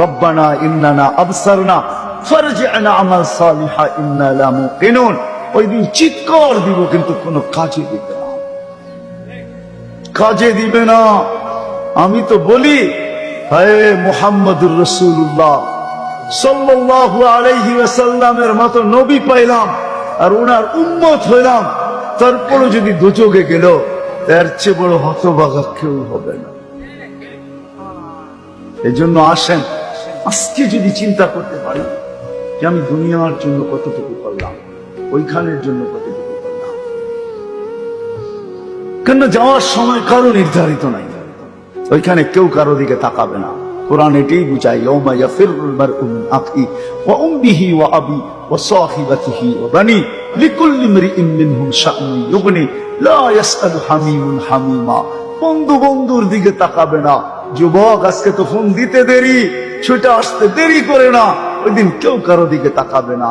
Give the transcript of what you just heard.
রব্বানা ইন্নানা আবসারনা ফারজি'না আমাল সালিহা ইন্না লা মুকিনুন। ওই দিন চিৎকার দিব কিন্তু কোনো কাজে দিবে না, কাজে দিবে না। আমি তো বলি, হে মুহাম্মদুর রাসূলুল্লাহ সাল্লাল্লাহু আলাইহি ওয়াসাল্লামের মতো নবী পাইলাম আর ওনার উম্মত হইলাম, তারপরে যদি দোজখে গেল এর চেয়ে বড় হতভাগা কেউ হবে না। এই জন্য আসেন আজকে যদি চিন্তা করতে পারি যে আমি দুনিয়ার জন্য কতটুকু করলাম, ওইখানের জন্য কতটুকু করলাম। কেন যাওয়ার সময় কারো নির্ধারিত নাই, ওইখানে কেউ কারো দিকে তাকাবে না। কোরআন এটাই বুঝায়, ইয়াউমা ইয়াফিরুল মারউ মিন আখি ওয়া উম্মিহি ওয়া আবি ওয়া সাহিবাতিহি ওয়া বানি লিকুল্লি ইমরিইন মিনহুম শা'নুন ইউগনি লা ইয়াসআলু হামিমুন হামিমা। বন্ধু বন্ধুর দিকে তাকাবে না। যুবক, আজকে তো ফোন দিতে দেরি, ছুটে আসতে দেরি করে না, ওই দিন কেউ কারো দিকে তাকাবে না।